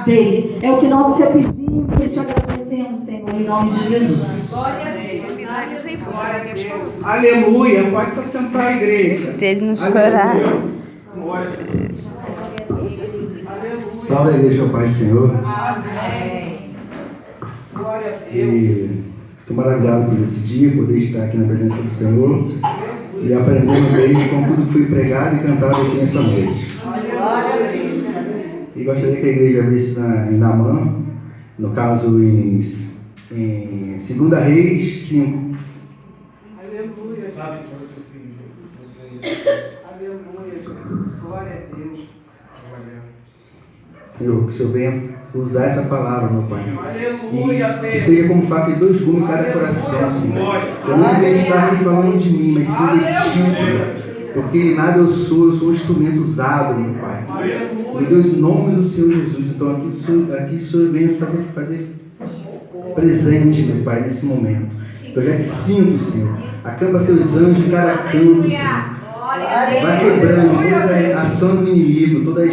dele. É o que nós te pedimos e te agradecemos, Senhor, em nome de Jesus. Aleluia. Pode se assentar a igreja. Se ele não chorar. Salve a igreja, meu Pai do Senhor. Amém. Glória a Deus. E estou maravilhado por esse dia, poder estar aqui na presença do Senhor e aprendendo desde com tudo que foi pregado e cantado aqui nessa noite. E gostaria que a igreja abrisse em Naamã, no caso em 2 Reis 5. Aleluia. Aleluia, Jesus. Glória a Deus. Senhor, que o Senhor venha usar essa palavra, meu Pai. Aleluia, E que seja como faca de 2 gumes em cada coração, Senhor. Eu não quero estar aqui falando de mim, mas sim de Ti, Senhor. Porque nada eu sou um instrumento usado, meu Pai. Meu Deus, em nome do Senhor Jesus. Então aqui o Senhor venha fazer presente, meu Pai, nesse momento. Eu já te sinto, Senhor. Acampa teus anjos em cada canto, Senhor. Vai quebrando toda a ação do inimigo, todas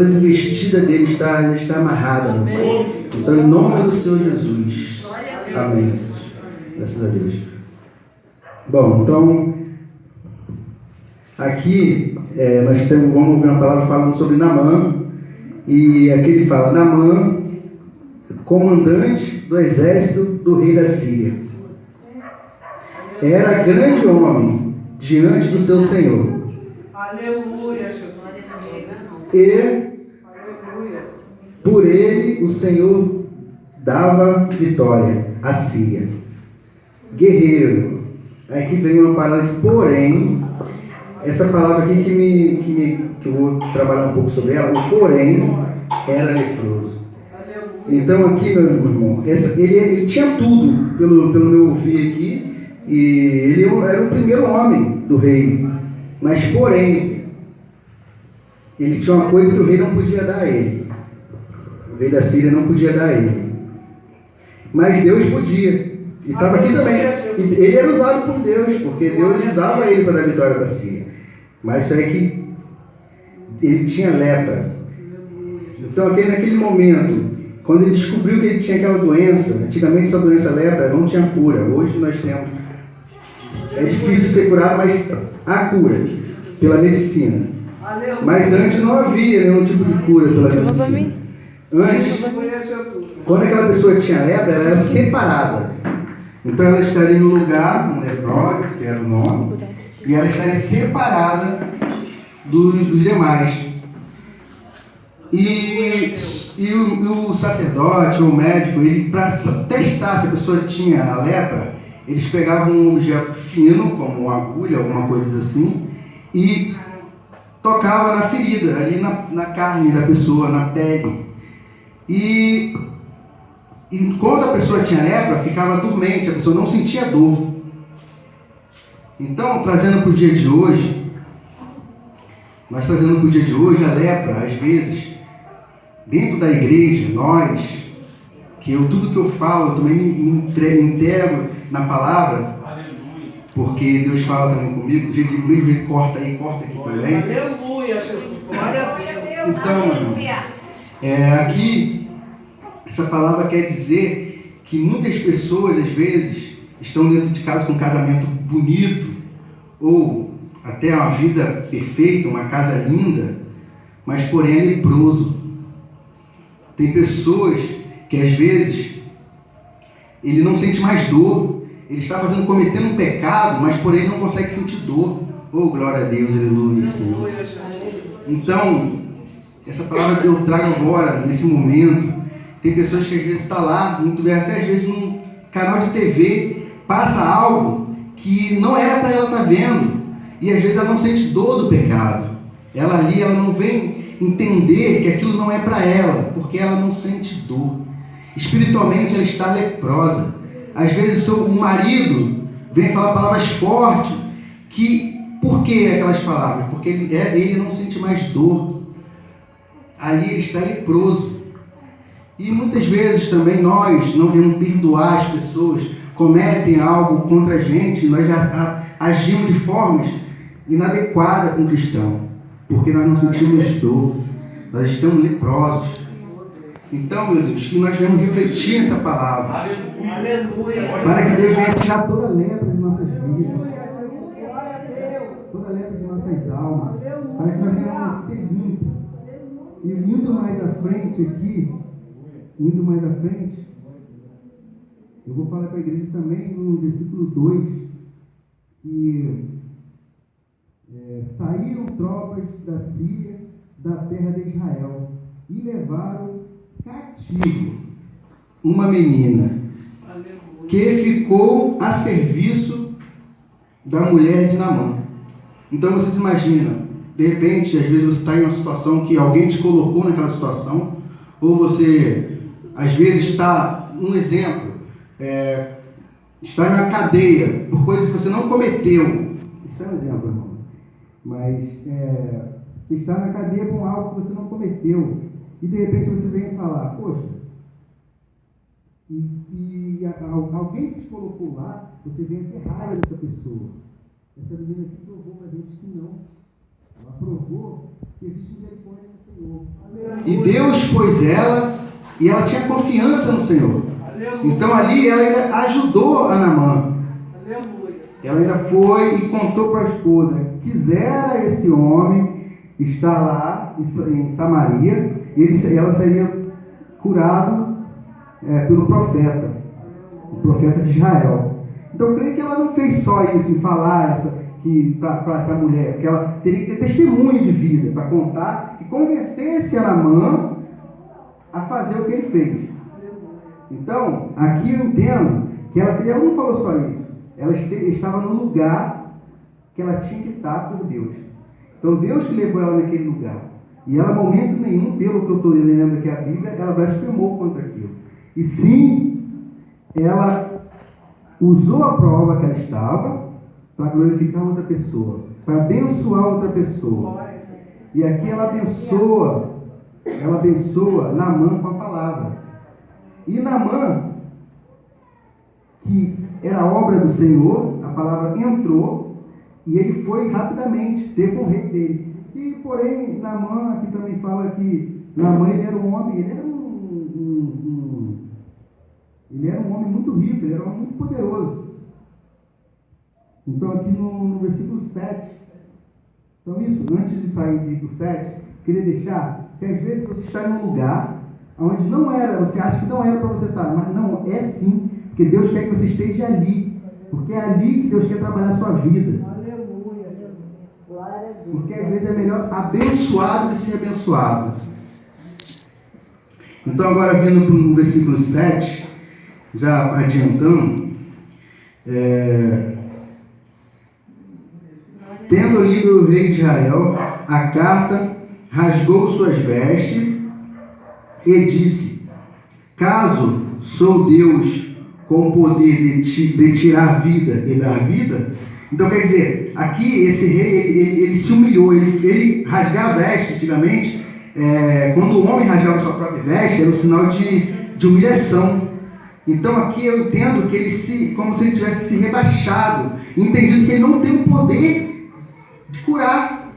as investidas dele está amarrada, meu Pai. Então, em nome do Senhor Jesus. Amém. Graças a Deus. Bom, então, aqui vamos ouvir uma palavra falando sobre Naamã. E aqui ele fala: Naamã, comandante do exército do rei da Síria, era grande homem diante do seu senhor. Aleluia, Jesus. E por ele o Senhor dava vitória à Síria. Guerreiro. Aqui vem uma palavra de porém. Essa palavra aqui que eu vou trabalhar um pouco sobre ela. O porém era leproso. Então aqui, meu irmão, ele tinha tudo, pelo meu ouvir aqui, e ele era o primeiro homem do rei. Mas porém, ele tinha uma coisa que o rei não podia dar a ele. O rei da Síria não podia dar a ele. Mas Deus podia. E estava aqui também. Ele era usado por Deus, porque Deus usava ele para dar vitória para a Síria. Mas isso é que ele tinha lepra. Então, naquele momento, quando ele descobriu que ele tinha aquela doença, antigamente essa doença lepra não tinha cura. Hoje nós temos. É difícil ser curado, mas há cura pela medicina. Mas antes não havia nenhum tipo de cura pela medicina. Antes, quando aquela pessoa tinha lepra, ela era separada. Então ela estaria no lugar, um leprório, que era o nome, e ela estaria separada dos demais. E o sacerdote ou o médico, para testar se a pessoa tinha a lepra, eles pegavam um objeto fino, como uma agulha, alguma coisa assim, e tocava na ferida, ali na carne da pessoa, na pele. E quando a pessoa tinha lepra, ficava dormente, a pessoa não sentia dor. Então, trazendo para o dia de hoje, a lepra, às vezes, dentro da igreja, tudo que eu falo, eu também me integro na palavra, porque Deus fala também comigo, do mesmo jeito que corta aí, corta aqui também. Aleluia, Jesus. Glória a Deus. Então, aqui, essa palavra quer dizer que muitas pessoas, às vezes, estão dentro de casa com um casamento bonito, ou até uma vida perfeita, uma casa linda, mas porém é leproso. Tem pessoas que às vezes ele não sente mais dor, ele está cometendo um pecado, mas porém não consegue sentir dor. Oh, glória a Deus, aleluia, Senhor. Então, essa palavra que eu trago agora, nesse momento, tem pessoas que às vezes estão lá, muito bem, até às vezes num canal de TV, passa algo que não era para ela estar vendo, e às vezes ela não sente dor do pecado. Ela não vem entender que aquilo não é para ela, porque ela não sente dor. Espiritualmente ela está leprosa. Às vezes o marido vem falar palavras fortes, por que aquelas palavras? Porque ele não sente mais dor. Ali ele está leproso. E muitas vezes também nós não queremos perdoar as pessoas, cometem algo contra a gente, nós já agimos de formas inadequadas com o cristão, porque nós não sentimos dor. Nós estamos leprosos. Então, meu Deus, que nós devemos refletir nessa palavra. Aleluia. Para que Deus venha tirar toda a lepra de nossas vidas. Toda a lepra de nossas almas. Para que nós venhamos ser limpos. E indo mais à frente aqui, eu vou falar para a igreja também no versículo 2, que saíram tropas da Síria, da terra de Israel, e levaram cativo uma menina que ficou a serviço da mulher de Naamã. Então vocês imaginam, de repente, às vezes você está em uma situação que alguém te colocou naquela situação, ou você, às vezes, está, um exemplo, está na cadeia por coisas que você não cometeu. Isso é um exemplo, irmão. Mas você está na cadeia por algo que você não cometeu. E de repente você vem falar, poxa, alguém que te colocou lá, você vem ter raiva dessa pessoa. Essa menina aqui provou para a gente que não. Ela provou que existe misericórdia no Senhor. E Deus pôs ela, e ela tinha confiança no Senhor. Então ali ela ainda ajudou a Naamã. Ela ainda foi e contou para a esposa: quisera esse homem estar lá em Samaria, e ela seria curado pelo profeta, o profeta de Israel. Então eu creio que ela não fez só isso, em falar para essa mulher, porque ela teria que ter testemunho de vida para contar e convencesse a Naamã a fazer o que ele fez. Então, aqui eu entendo que ela não falou só isso, ela estava no lugar que ela tinha que estar por Deus. Então Deus que levou ela naquele lugar. E ela, em momento nenhum, pelo que eu estou lendo aqui a Bíblia, ela blasfemou contra aquilo. E sim, ela usou a prova que ela estava para glorificar outra pessoa, para abençoar outra pessoa. E aqui ela abençoa Naamã com a palavra. E Naamã, que era obra do Senhor, a palavra entrou e ele foi rapidamente ter com o rei dele. E porém, Naamã aqui também fala que Naamã, ele era um homem, ele era um homem muito rico, ele era um homem muito poderoso. Então aqui no versículo 7, então isso, antes de sair do versículo 7, queria deixar que às vezes você está em um lugar onde não era, você acha que não era para você estar, mas não, é sim, porque Deus quer que você esteja ali, porque é ali que Deus quer trabalhar a sua vida. Porque às vezes é melhor abençoar do que ser abençoado. Então agora vindo para o versículo 7, já adiantando, tendo lido o rei de Israel a carta, rasgou suas vestes e disse: caso sou Deus com o poder de tirar vida e dar vida. Então quer dizer, aqui esse rei ele se humilhou, ele rasgar a veste antigamente, quando o homem rasgava sua própria veste, era um sinal de humilhação. Então aqui eu entendo que ele como se ele tivesse se rebaixado, entendido que ele não tem o poder de curar.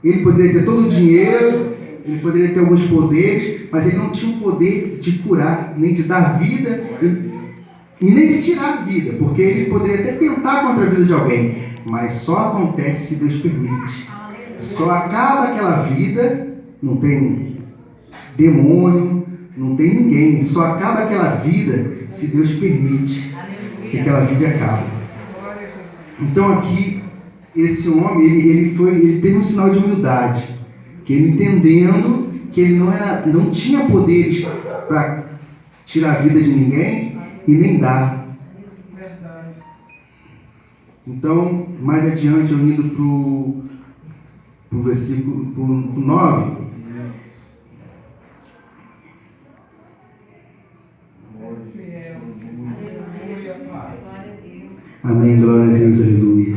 Ele poderia ter todo o dinheiro, ele poderia ter alguns poderes, mas ele não tinha o poder de curar, nem de dar vida e nem de tirar a vida, porque ele poderia até tentar contra a vida de alguém, mas só acontece se Deus permite. Só acaba aquela vida, não tem demônio, não tem ninguém, só acaba aquela vida se Deus permite que aquela vida acabe. Então aqui, esse homem, ele teve um sinal de humildade, que ele entendendo que ele não tinha poderes para tirar a vida de ninguém e nem dar. Então, mais adiante, eu indo para o versículo 9. Amém, glória a Deus, aleluia.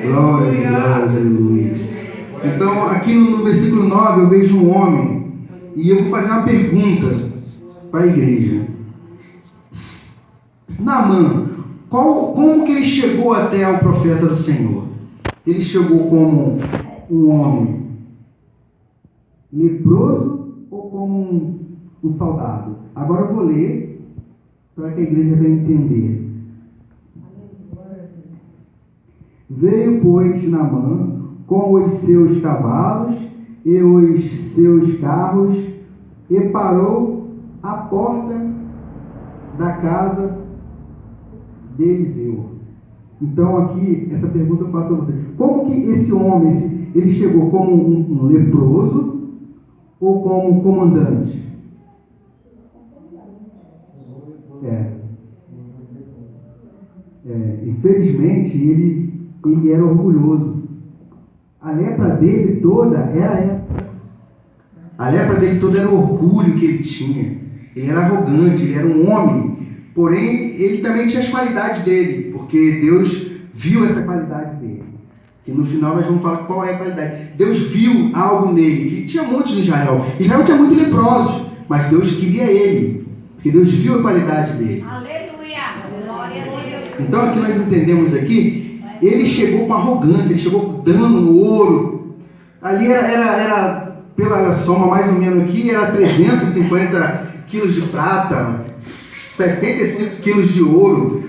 Glórias, glórias, aleluia. Então, aqui no versículo 9, eu vejo um homem, e eu vou fazer uma pergunta para a igreja. Naamã, como que ele chegou até o profeta do Senhor? ele chegou como um homem leproso ou como um soldado? Agora eu vou ler para que a igreja venha entender. Veio, pois, Naamã com os seus cavalos e os seus carros e parou à porta da casa de Eliseu. Então aqui, essa pergunta eu faço a vocês. Como que esse homem, ele chegou como um leproso ou como um comandante? Infelizmente, ele era orgulhoso. A lepra dele toda era o orgulho que ele tinha. Ele era arrogante, ele era um homem. Porém, ele também tinha as qualidades dele, porque Deus viu essa qualidade dele. E no final nós vamos falar qual é a qualidade. Deus viu algo nele, que tinha muitos em Israel. Israel tinha muitos leprosos, mas Deus queria ele, porque Deus viu a qualidade dele. Aleluia! Glória a Deus! Então aqui nós entendemos aqui, ele chegou com arrogância, ele chegou dando ouro. Ali era pela soma mais ou menos aqui, era 350 quilos de prata, 75 quilos de ouro.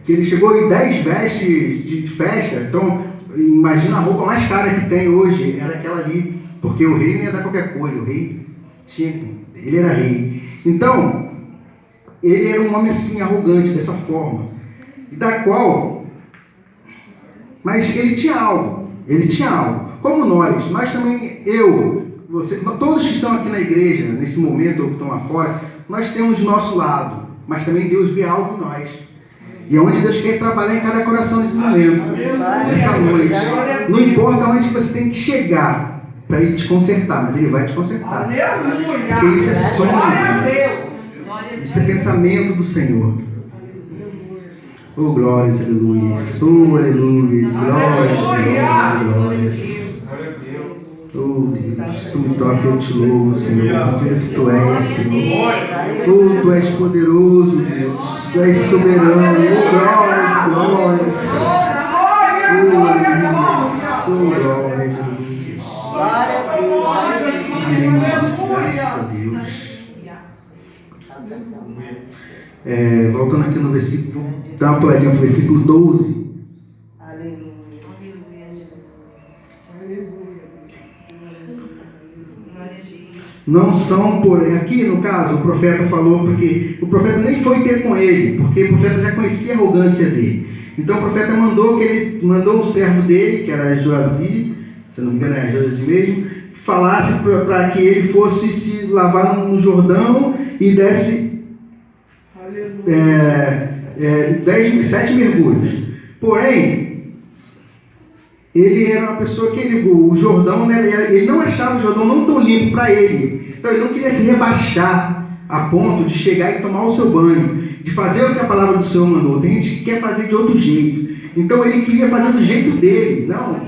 Que ele chegou em 10 vestes de festa. Então, imagina a roupa mais cara que tem hoje, era aquela ali, porque o rei não ia dar qualquer coisa, o rei ele era rei. Então, ele era um homem assim, arrogante, dessa forma, da qual, mas ele tinha algo, como nós também, você, todos que estão aqui na igreja, nesse momento, ou que estão lá fora, nós temos nosso lado, mas também Deus vê algo em nós. E é onde Deus quer trabalhar em cada coração nesse momento, nessa noite. Não importa onde você tem que chegar para Ele te consertar, mas Ele vai te consertar. Porque isso é sonho de Deus. Isso é pensamento do Senhor. Oh, glórias, aleluia. Oh, aleluia. Glórias. Oh, Deus, tu me toca, eu te louvo, Senhor, porque tu és, Senhor. Oh, tu és poderoso, Deus. Tu és soberano. Oh, glórias. Oh, glórias, amém. Graças a Deus. Voltando aqui no versículo, dá uma puladinha para o versículo 12. Não são, porém, aqui no caso, o profeta falou, porque o profeta nem foi ter com ele, porque o profeta já conhecia a arrogância dele. Então o profeta mandou um servo dele, que era Joazi, se não me engano é Joazi mesmo, que falasse para que ele fosse se lavar no Jordão e desse 7 mergulhos. Porém, ele era uma pessoa que o Jordão, né, ele não achava o Jordão não tão limpo para ele. Então ele não queria se rebaixar a ponto de chegar e tomar o seu banho, de fazer o que a palavra do Senhor mandou. Tem gente que quer fazer de outro jeito. Então ele queria fazer do jeito dele. Não,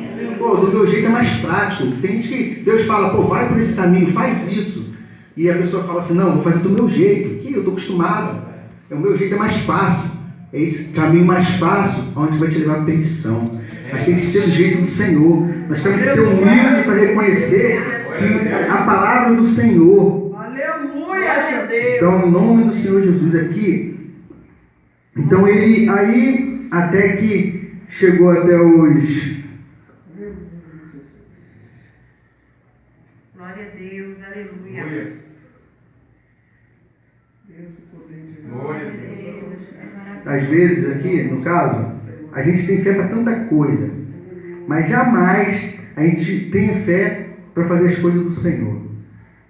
do meu jeito é mais prático. Tem gente que Deus fala, vai por esse caminho, faz isso. E a pessoa fala assim, não, vou fazer do meu jeito, que eu estou acostumado. O meu jeito é mais fácil. É esse caminho mais fácil, onde vai te levar à perdição. Mas tem que ser do jeito do Senhor. Nós temos que ser humildes para reconhecer que a palavra do Senhor. Aleluia! Então, em nome do Senhor Jesus aqui. Então ele aí, até que chegou até os... Glória a Deus, aleluia. Às vezes aqui, no caso, a gente tem fé para tanta coisa, mas jamais a gente tem fé para fazer as coisas do Senhor.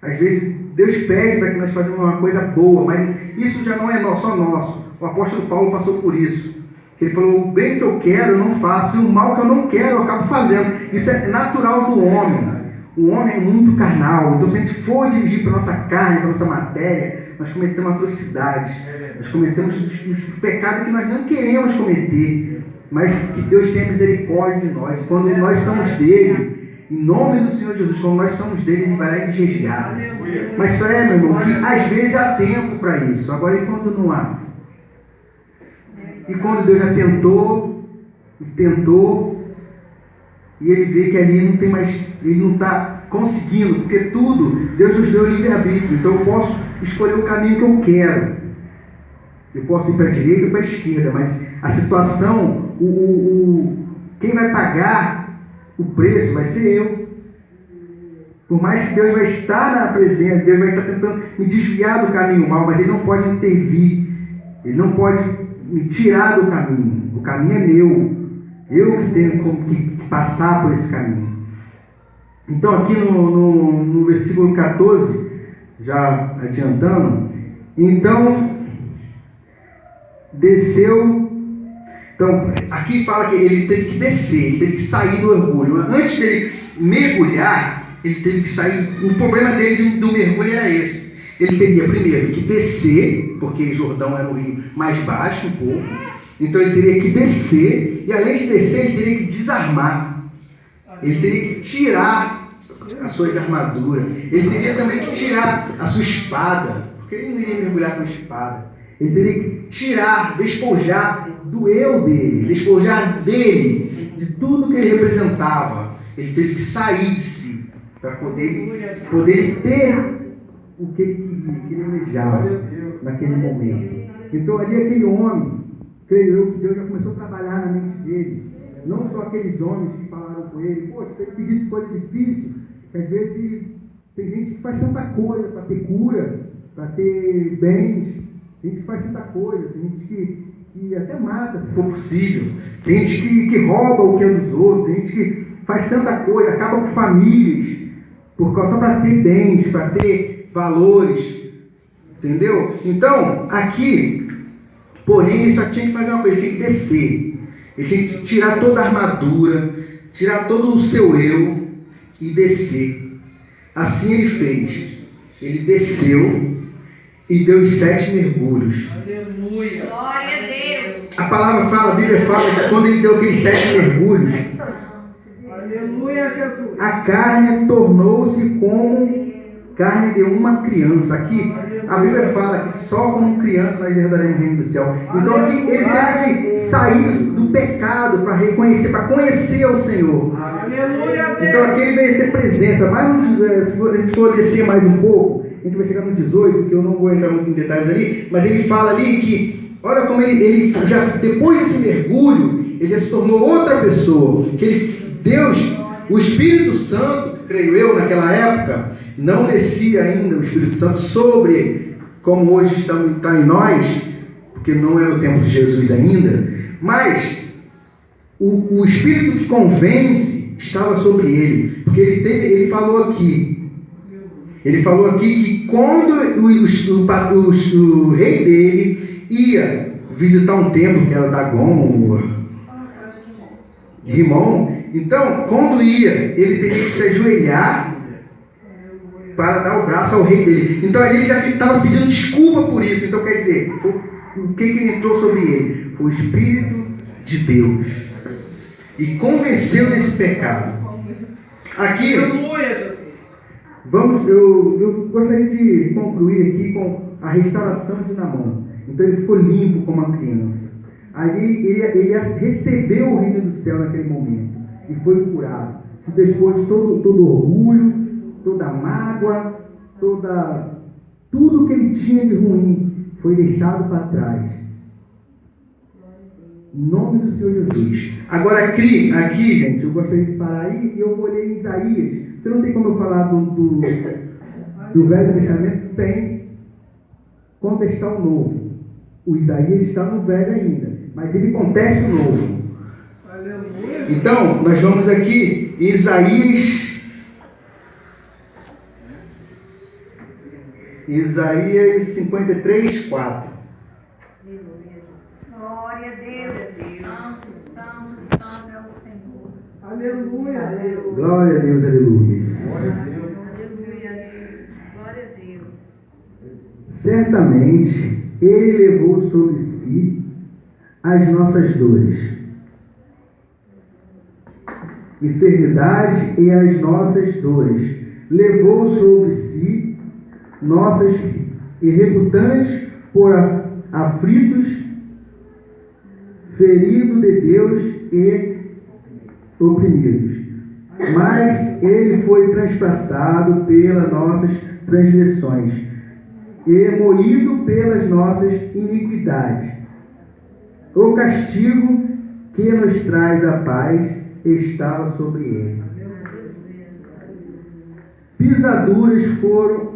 Às vezes Deus pede para que nós façamos uma coisa boa, mas isso já não é só nosso. O apóstolo Paulo passou por isso. Ele falou, o bem que eu quero eu não faço, e o mal que eu não quero eu acabo fazendo. Isso é natural do homem. O homem é muito carnal, então se a gente for dirigir para a nossa carne, para a nossa matéria, nós cometemos atrocidades. Nós cometemos os pecados que nós não queremos cometer, mas que Deus tenha misericórdia de nós. Quando nós somos dele, em nome do Senhor Jesus, quando nós somos dele, ele vai lá e nos resgata. Mas só meu irmão, que às vezes há tempo para isso. Agora, e quando não há? E quando Deus já tentou, e ele vê que ali não tem mais, ele não está conseguindo, porque tudo, Deus nos deu livre-arbítrio, então eu posso escolher o caminho que eu quero. Eu posso ir para a direita ou para a esquerda, mas a situação, quem vai pagar o preço vai ser eu. Por mais que Deus vai estar na presença, Deus vai estar tentando me desviar do caminho mal, mas Ele não pode intervir, Ele não pode me tirar do caminho. O caminho é meu, eu que tenho que passar por esse caminho. Então aqui no versículo 14, já adiantando, então desceu. Então aqui fala que ele teve que descer, ele teve que sair do orgulho. Antes dele mergulhar, ele teve que sair. O problema dele do mergulho era esse. Ele teria primeiro que descer, porque Jordão era um rio mais baixo um pouco. Então ele teria que descer, e além de descer, ele teria que desarmar. Ele teria que tirar as suas armaduras. Ele teria também que tirar a sua espada, porque ele não iria mergulhar com espada. Ele teria que tirar, despojar do eu dele, despojar dele, de tudo que ele representava. Ele teve que sair de si, para poder ter o que ele almejava naquele momento. Então ali aquele homem, creio eu, que Deus já começou a trabalhar na mente dele. Não só aqueles homens que falaram com ele, poxa, você tem que pedir coisa difícil. Às vezes tem gente que faz tanta coisa para ter cura, para ter bens. Tem gente que faz tanta coisa, tem gente que até mata, se for possível. Tem gente que rouba o que é dos outros, tem gente que faz tanta coisa, acaba com famílias, só para ter bens, para ter valores. Entendeu? Então, aqui, porém, ele só tinha que fazer uma coisa, ele tinha que descer. Ele tinha que tirar toda a armadura, tirar todo o seu eu e descer. Assim ele fez. Ele desceu e deu os 7 mergulhos. Aleluia. Glória a Deus. A palavra fala, a Bíblia fala que quando ele deu aqueles 7 mergulhos, Aleluia, Jesus. a carne tornou-se como carne de uma criança. Aqui, a Bíblia fala que só como criança nós herdaremos o reino do céu. Então aqui ele teve que sair do pecado para reconhecer, para conhecer o Senhor. Aleluia, Então aqui ele veio ter presença. Se a gente for descer mais um pouco, a gente vai chegar no 18, que eu não vou entrar muito em detalhes ali, mas ele fala ali que, olha como ele já, depois desse mergulho, ele já se tornou outra pessoa. Deus, o Espírito Santo, creio eu, naquela época, não descia ainda o Espírito Santo sobre ele, como hoje está em nós, porque não é no tempo de Jesus ainda, mas o Espírito que convence estava sobre ele, porque ele falou aqui que quando o rei dele ia visitar um templo, que era Dagon, Rimon, então, quando ia, ele teria que se ajoelhar para dar o braço ao rei dele. Então, ele já estava pedindo desculpa por isso. Então, quer dizer, o que entrou sobre ele? Foi o Espírito de Deus. E convenceu desse pecado. Aqui, Aleluia. eu gostaria de concluir aqui com a restauração de Naamã. Então, ele ficou limpo como uma criança. Ali, ele recebeu o reino do céu naquele momento. E foi curado. Se despôs de todo orgulho, toda mágoa, tudo que ele tinha de ruim foi deixado para trás. Em nome do Senhor Jesus. Agora aqui, gente, eu gostaria de parar aí e eu vou ler Isaías. Você não tem como eu falar do Velho Testamento sem contestar o Novo. O Isaías está no Velho ainda, mas ele contesta o Novo. Então, nós vamos aqui em Isaías 53, 4. Glória a Deus. Santo, santo é o Senhor. Aleluia. Glória a Deus, aleluia. Aleluia. Glória a Deus. Certamente, Ele levou sobre si as nossas dores, enfermidade e as nossas dores. Levou sobre si nossas e reputantes por aflitos, ferido de Deus e oprimidos. Mas ele foi transpassado pelas nossas transgressões e moído pelas nossas iniquidades. O castigo que nos traz a paz estava sobre ele. Pisaduras foram